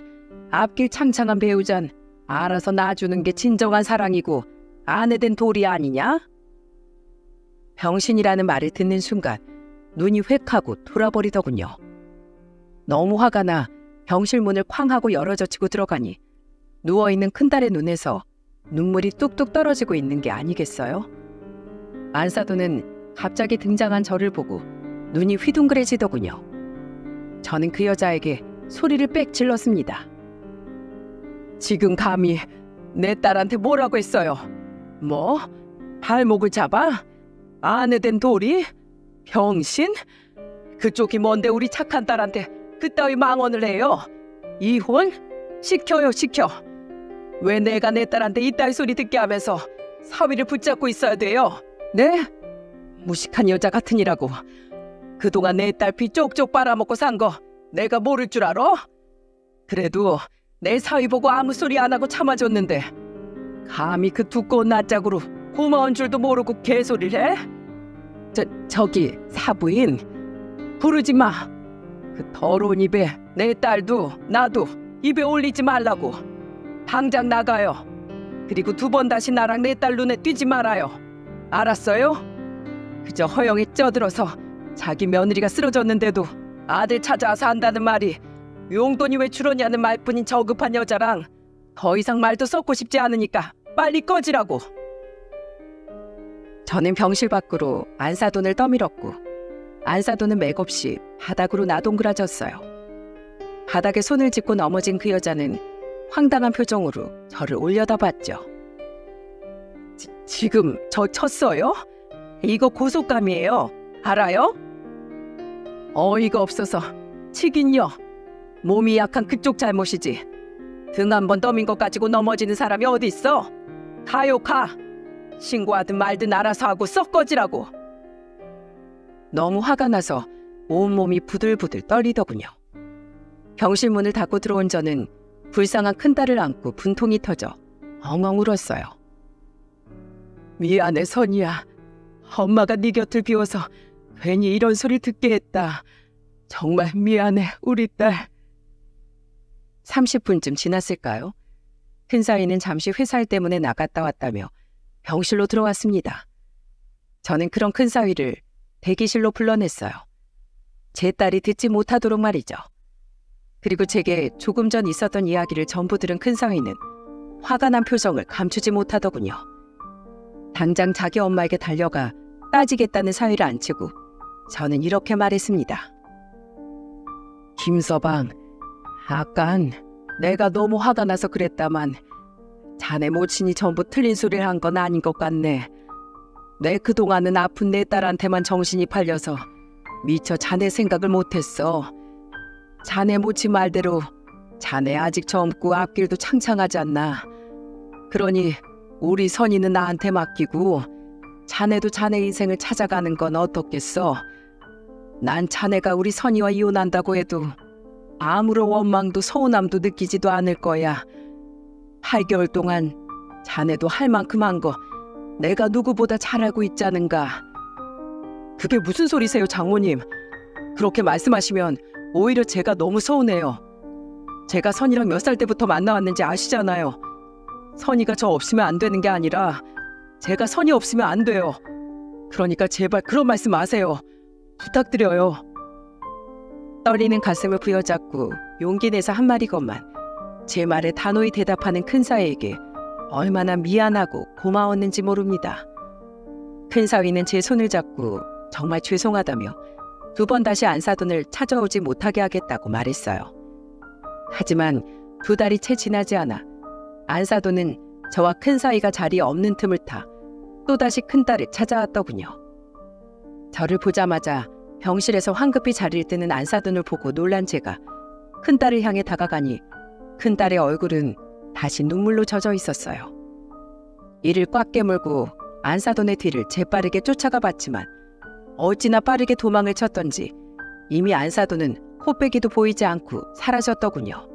앞길 창창한 배우잔 알아서 놔주는 게 진정한 사랑이고 아내된 도리 아니냐? 병신이라는 말을 듣는 순간 눈이 획 하고 돌아버리더군요. 너무 화가 나 병실 문을 쾅 하고 열어젖히고 들어가니 누워있는 큰딸의 눈에서 눈물이 뚝뚝 떨어지고 있는 게 아니겠어요? 안사돈은 갑자기 등장한 저를 보고 눈이 휘둥그레지더군요. 저는 그 여자에게 소리를 빽 질렀습니다. 지금 감히 내 딸한테 뭐라고 했어요? 뭐? 발목을 잡아? 아내된 도리? 병신? 그쪽이 뭔데 우리 착한 딸한테 그따위 망언을 해요? 이혼? 시켜요, 시켜. 왜 내가 내 딸한테 이따위 소리 듣게 하면서 사위를 붙잡고 있어야 돼요? 네? 무식한 여자 같으니라고. 그동안 내 딸 피 쪽쪽 빨아먹고 산 거 내가 모를 줄 알아? 그래도 내 사위 보고 아무 소리 안 하고 참아줬는데 감히 그 두꺼운 낯짝으로 고마운 줄도 모르고 개소리를 해? 저기 사부인 부르지 마. 그 더러운 입에 내 딸도 나도 입에 올리지 말라고. 당장 나가요. 그리고 두 번 다시 나랑 내 딸 눈에 띄지 말아요. 알았어요? 그저 허영에 쪄들어서 자기 며느리가 쓰러졌는데도 아들 찾아와서 한다는 말이 용돈이 왜 줄었냐는 말뿐인 저급한 여자랑 더 이상 말도 섞고 싶지 않으니까 빨리 꺼지라고. 저는 병실 밖으로 안사돈을 떠밀었고 안사돈은 맥없이 바닥으로 나동그라졌어요. 바닥에 손을 짚고 넘어진 그 여자는 황당한 표정으로 저를 올려다봤죠. 지금 저 쳤어요? 이거 고속감이에요. 알아요? 어이가 없어서 치긴요. 몸이 약한 그쪽 잘못이지. 등 한번 떠민 것 가지고 넘어지는 사람이 어디 있어? 가요 가. 신고하든 말든 알아서 하고 썩 꺼지라고. 너무 화가 나서 온몸이 부들부들 떨리더군요. 병실 문을 닫고 들어온 저는 불쌍한 큰딸을 안고 분통이 터져 엉엉 울었어요. 미안해 선이야. 엄마가 네 곁을 비워서 괜히 이런 소리 듣게 했다. 정말 미안해 우리 딸. 30분쯤 지났을까요? 큰사위는 잠시 회사 일 때문에 나갔다 왔다며 병실로 들어왔습니다. 저는 그런 큰사위를 대기실로 불러냈어요. 제 딸이 듣지 못하도록 말이죠. 그리고 제게 조금 전 있었던 이야기를 전부 들은 큰사위는 화가 난 표정을 감추지 못하더군요. 당장 자기 엄마에게 달려가 따지겠다는 사위를 안치고 저는 이렇게 말했습니다. 김서방, 아깐 내가 너무 화가 나서 그랬다만 자네 모친이 전부 틀린 소리를 한 건 아닌 것 같네. 내 그동안은 아픈 내 딸한테만 정신이 팔려서 미처 자네 생각을 못했어. 자네 모치 말대로 자네 아직 젊고 앞길도 창창하지 않나. 그러니 우리 선이는 나한테 맡기고 자네도 자네 인생을 찾아가는 건 어떻겠어? 난 자네가 우리 선이와 이혼한다고 해도 아무런 원망도 서운함도 느끼지도 않을 거야. 8개월 동안 자네도 할 만큼 한 거 내가 누구보다 잘 알고 있자는가. 그게 무슨 소리세요, 장모님? 그렇게 말씀하시면 오히려 제가 너무 서운해요. 제가 선이랑 몇 살 때부터 만나왔는지 아시잖아요. 선이가 저 없으면 안 되는 게 아니라 제가 선이 없으면 안 돼요. 그러니까 제발 그런 말씀 마세요. 부탁드려요. 떨리는 가슴을 부여잡고 용기 내서 한 마디건만 제 말에 단호히 대답하는 큰사위에게 얼마나 미안하고 고마웠는지 모릅니다. 큰사위는 제 손을 잡고 정말 죄송하다며 2번 다시 안사돈을 찾아오지 못하게 하겠다고 말했어요. 하지만 2달이 채 지나지 않아 안사돈은 저와 큰사위가 자리에 없는 틈을 타 또다시 큰딸을 찾아왔더군요. 저를 보자마자 병실에서 황급히 자리를 뜨는 안사돈을 보고 놀란 제가 큰딸을 향해 다가가니 큰딸의 얼굴은 다시 눈물로 젖어 있었어요. 이를 꽉 깨물고 안사돈의 뒤를 재빠르게 쫓아가 봤지만 어찌나 빠르게 도망을 쳤던지 이미 안사돈은 코빼기도 보이지 않고 사라졌더군요.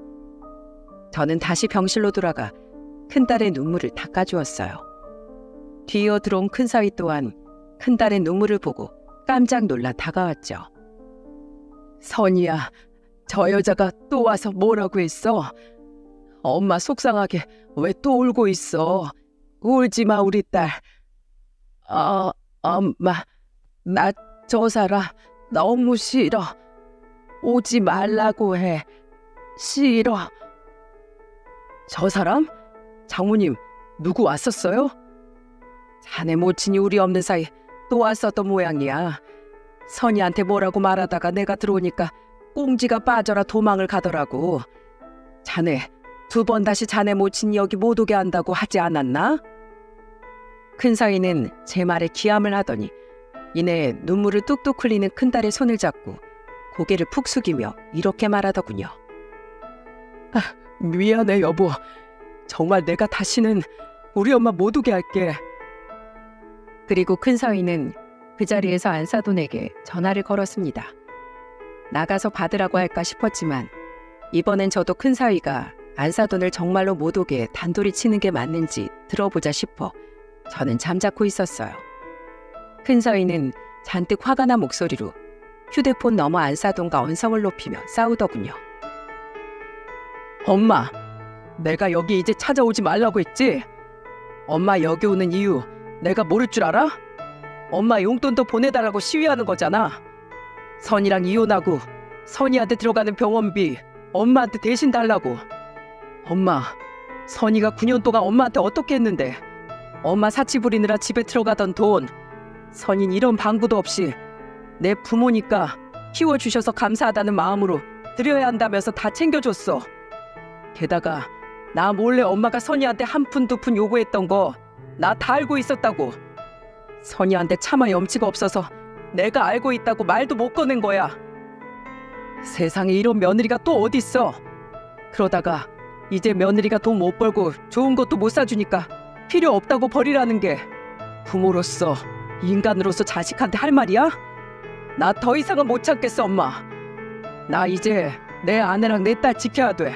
저는 다시 병실로 돌아가 큰딸의 눈물을 닦아주었어요. 뒤이어 들어온 큰사위 또한 큰딸의 눈물을 보고 깜짝 놀라 다가왔죠. 선이야, 저 여자가 또 와서 뭐라고 했어? 엄마 속상하게 왜 또 울고 있어? 울지 마, 우리 딸. 엄마, 나 저 사람 너무 싫어. 오지 말라고 해. 싫어. 저 사람? 장모님, 누구 왔었어요? 자네 모친이 우리 없는 사이 또 왔었던 모양이야. 선이한테 뭐라고 말하다가 내가 들어오니까 꽁지가 빠져라 도망을 가더라고. 자네 2번 다시 자네 모친이 여기 못 오게 한다고 하지 않았나? 큰사위는 제 말에 기함을 하더니 이내 눈물을 뚝뚝 흘리는 큰딸의 손을 잡고 고개를 푹 숙이며 이렇게 말하더군요. 미안해 여보. 정말 내가 다시는 우리 엄마 못 오게 할게. 그리고 큰사위는 그 자리에서 안사돈에게 전화를 걸었습니다. 나가서 받으라고 할까 싶었지만 이번엔 저도 큰사위가 안사돈을 정말로 못 오게 단도리 치는 게 맞는지 들어보자 싶어 저는 잠자코 있었어요. 큰사위는 잔뜩 화가 난 목소리로 휴대폰 너머 안사돈과 언성을 높이며 싸우더군요. 엄마, 내가 여기 이제 찾아오지 말라고 했지? 엄마 여기 오는 이유 내가 모를 줄 알아? 엄마 용돈도 보내달라고 시위하는 거잖아. 선이랑 이혼하고 선이한테 들어가는 병원비 엄마한테 대신 달라고. 엄마, 선이가 9년 동안 엄마한테 어떻게 했는데 엄마 사치 부리느라 집에 들어가던 돈 선인 이런 방구도 없이 내 부모니까 키워주셔서 감사하다는 마음으로 드려야 한다면서 다 챙겨줬어. 게다가 나 몰래 엄마가 선이한테 1푼 2푼 요구했던 거 나 다 알고 있었다고. 선이한테 차마 염치가 없어서 내가 알고 있다고 말도 못 꺼낸 거야. 세상에 이런 며느리가 또 어딨어. 그러다가 이제 며느리가 돈 못 벌고 좋은 것도 못 사주니까 필요 없다고 버리라는 게 부모로서 인간으로서 자식한테 할 말이야? 나 더 이상은 못 참겠어 엄마. 나 이제 내 아내랑 내 딸 지켜야 돼.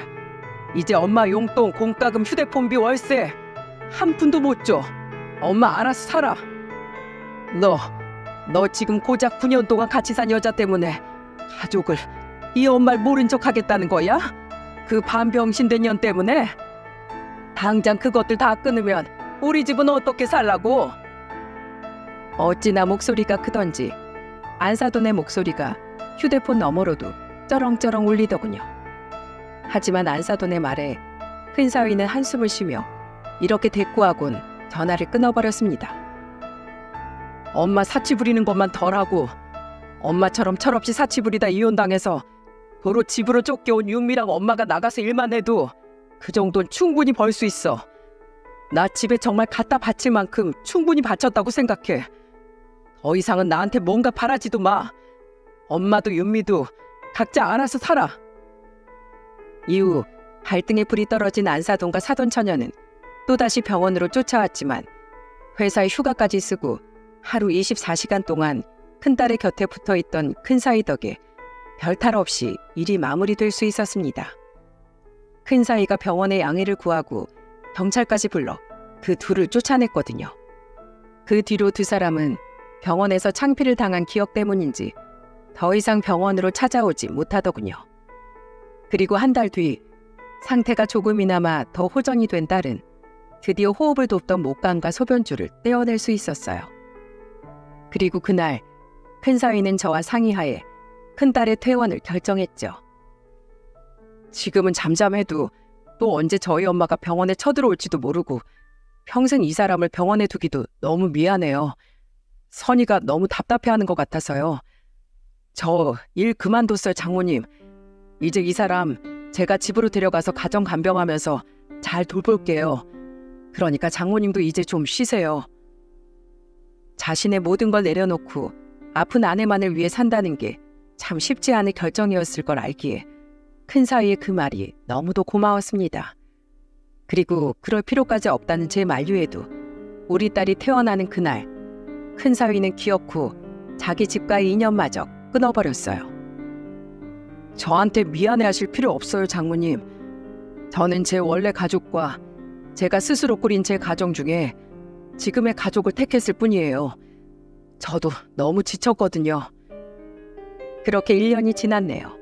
이제 엄마 용돈, 공과금, 휴대폰비, 월세 1푼도 못 줘. 엄마 알아서 살아. 너 지금 고작 9년 동안 같이 산 여자 때문에 가족을 이 엄마를 모른 척 하겠다는 거야? 그 반병신된 년 때문에? 당장 그것들 다 끊으면 우리 집은 어떻게 살라고? 어찌나 목소리가 크던지 안사돈의 목소리가 휴대폰 너머로도 쩌렁쩌렁 울리더군요. 하지만 안사돈의 말에 큰사위는 한숨을 쉬며 이렇게 대꾸하곤 전화를 끊어버렸습니다. 엄마 사치 부리는 것만 덜하고 엄마처럼 철없이 사치 부리다 이혼당해서 도로 집으로 쫓겨온 윤미랑 엄마가 나가서 일만 해도 그 정도는 충분히 벌 수 있어. 나 집에 정말 갖다 바칠 만큼 충분히 바쳤다고 생각해. 더 이상은 나한테 뭔가 바라지도 마. 엄마도 윤미도 각자 알아서 살아. 이후 발등에 불이 떨어진 안사돈과 사돈처녀는 또다시 병원으로 쫓아왔지만 회사에 휴가까지 쓰고 하루 24시간 동안 큰딸의 곁에 붙어있던 큰사위 덕에 별탈 없이 일이 마무리될 수 있었습니다. 큰사위가 병원에 양해를 구하고 경찰까지 불러 그 둘을 쫓아냈거든요. 그 뒤로 두 사람은 병원에서 창피를 당한 기억 때문인지 더 이상 병원으로 찾아오지 못하더군요. 그리고 한 달 뒤 상태가 조금이나마 더 호전이 된 딸은 드디어 호흡을 돕던 목관과 소변줄을 떼어낼 수 있었어요. 그리고 그날 큰사위는 저와 상의하에 큰딸의 퇴원을 결정했죠. 지금은 잠잠해도 또 언제 저희 엄마가 병원에 쳐들어올지도 모르고 평생 이 사람을 병원에 두기도 너무 미안해요. 선이가 너무 답답해하는 것 같아서요. 저 일 그만뒀어요, 장모님. 이제 이 사람 제가 집으로 데려가서 가정 간병하면서 잘 돌볼게요. 그러니까 장모님도 이제 좀 쉬세요. 자신의 모든 걸 내려놓고 아픈 아내만을 위해 산다는 게 참 쉽지 않은 결정이었을 걸 알기에 큰사위의 그 말이 너무도 고마웠습니다. 그리고 그럴 필요까지 없다는 제 만류에도 우리 딸이 태어나는 그날 큰사위는 기어코 자기 집과의 인연마저 끊어버렸어요. 저한테 미안해하실 필요 없어요, 장모님. 저는 제 원래 가족과 제가 스스로 꾸린 제 가정 중에 지금의 가족을 택했을 뿐이에요. 저도 너무 지쳤거든요. 그렇게 1년이 지났네요.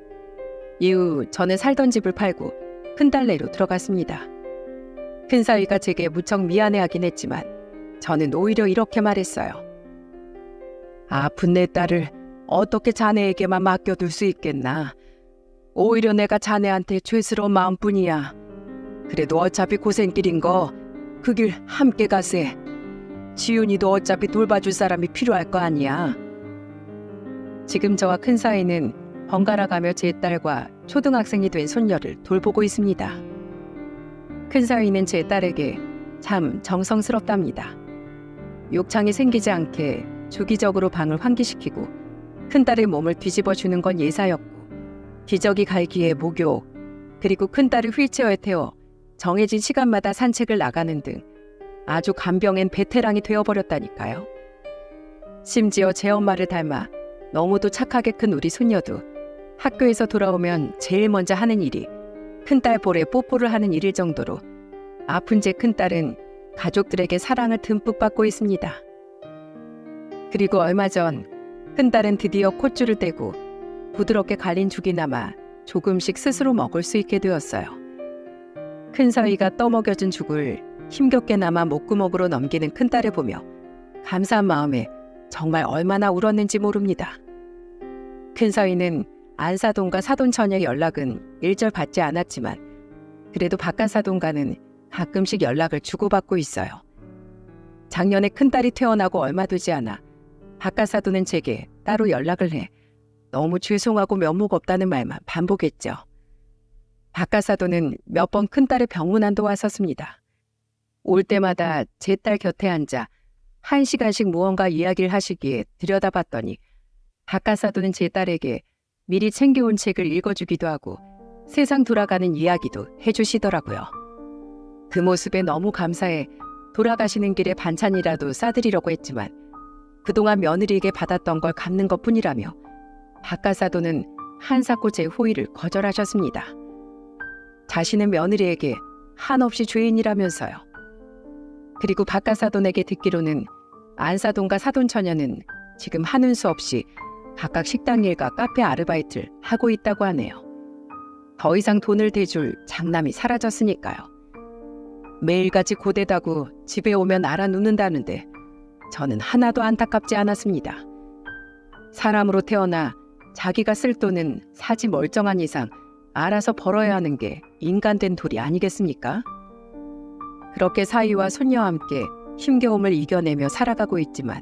이후 저는 살던 집을 팔고 큰딸네로 들어갔습니다. 큰사위가 제게 무척 미안해하긴 했지만 저는 오히려 이렇게 말했어요. 아픈 내 딸을 어떻게 자네에게만 맡겨둘 수 있겠나. 오히려 내가 자네한테 죄스러운 마음뿐이야. 그래도 어차피 고생길인 거 그 길 함께 가세. 지훈이도 어차피 돌봐줄 사람이 필요할 거 아니야. 지금 저와 큰사위는 번갈아가며 제 딸과 초등학생이 된 손녀를 돌보고 있습니다. 큰사위는 제 딸에게 참 정성스럽답니다. 욕창이 생기지 않게 주기적으로 방을 환기시키고 큰딸의 몸을 뒤집어주는 건 예사였고 기저귀 갈기에 목욕, 그리고 큰딸을 휠체어에 태워 정해진 시간마다 산책을 나가는 등 아주 간병엔 베테랑이 되어버렸다니까요. 심지어 제 엄마를 닮아 너무도 착하게 큰 우리 손녀도 학교에서 돌아오면 제일 먼저 하는 일이 큰딸 볼에 뽀뽀를 하는 일일 정도로 아픈 제 큰딸은 가족들에게 사랑을 듬뿍 받고 있습니다. 그리고 얼마 전 큰딸은 드디어 콧줄을 떼고 부드럽게 갈린 죽이나마 조금씩 스스로 먹을 수 있게 되었어요. 큰사위가 떠먹여준 죽을 힘겹게나마 목구멍으로 넘기는 큰딸을 보며 감사한 마음에 정말 얼마나 울었는지 모릅니다. 큰사위는 안사돈과 사돈처녀의 연락은 일절 받지 않았지만 그래도 바깥사돈과는 가끔씩 연락을 주고받고 있어요. 작년에 큰딸이 태어나고 얼마 되지 않아 바깥사돈은 제게 따로 연락을 해 너무 죄송하고 면목 없다는 말만 반복했죠. 바깥사돈은 몇 번 큰딸의 병문안도 왔었습니다. 올 때마다 제 딸 곁에 앉아 1시간씩 무언가 이야기를 하시기에 들여다봤더니 바깥사돈은 제 딸에게 미리 챙겨온 책을 읽어주기도 하고 세상 돌아가는 이야기도 해주시더라고요. 그 모습에 너무 감사해 돌아가시는 길에 반찬이라도 싸드리려고 했지만 그동안 며느리에게 받았던 걸 갚는 것뿐이라며 바깥사돈은 한사코 제 호의를 거절하셨습니다. 자신은 며느리에게 한없이 죄인이라면서요. 그리고 바깥사돈에게 듣기로는 안사돈과 사돈처녀는 지금 하는 수 없이 각각 식당 일과 카페 아르바이트를 하고 있다고 하네요. 더 이상 돈을 대줄 장남이 사라졌으니까요. 매일같이 고되다고 집에 오면 알아눕는다는데 저는 하나도 안타깝지 않았습니다. 사람으로 태어나 자기가 쓸 돈은 사지 멀쩡한 이상 알아서 벌어야 하는 게 인간된 도리 아니겠습니까? 그렇게 사위와 손녀와 함께 힘겨움을 이겨내며 살아가고 있지만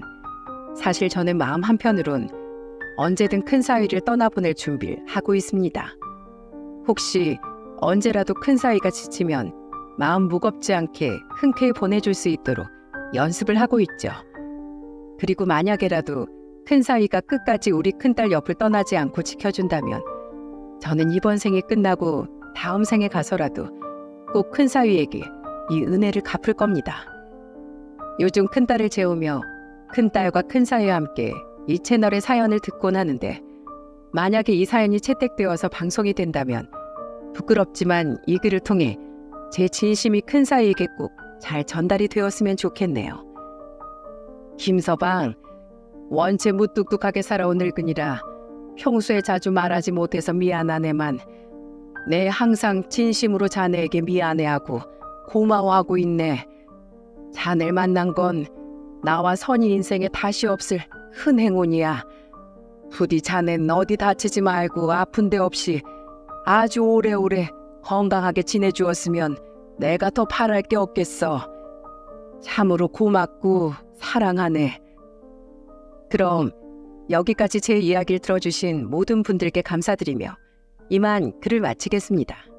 사실 저는 마음 한편으론 언제든 큰 사위를 떠나보낼 준비를 하고 있습니다. 혹시 언제라도 큰 사위가 지치면 마음 무겁지 않게 흔쾌히 보내줄 수 있도록 연습을 하고 있죠. 그리고 만약에라도 큰사위가 끝까지 우리 큰딸 옆을 떠나지 않고 지켜준다면 저는 이번 생이 끝나고 다음 생에 가서라도 꼭 큰사위에게 이 은혜를 갚을 겁니다. 요즘 큰딸을 재우며 큰딸과 큰사위와 함께 이 채널의 사연을 듣곤 하는데, 만약에 이 사연이 채택되어서 방송이 된다면 부끄럽지만 이 글을 통해 제 진심이 큰사위에게 꼭 잘 전달이 되었으면 좋겠네요. 김서방, 원체 무뚝뚝하게 살아온 늙은이라 평소에 자주 말하지 못해서 미안하네만, 내 항상 진심으로 자네에게 미안해하고 고마워하고 있네. 자네를 만난 건 나와 선희 인생에 다시 없을 큰 행운이야. 부디 자넨 어디 다치지 말고 아픈 데 없이 아주 오래오래 건강하게 지내주었으면 내가 더 바랄 게 없겠어. 참으로 고맙고 사랑하네. 그럼 여기까지 제 이야기를 들어주신 모든 분들께 감사드리며 이만 글을 마치겠습니다.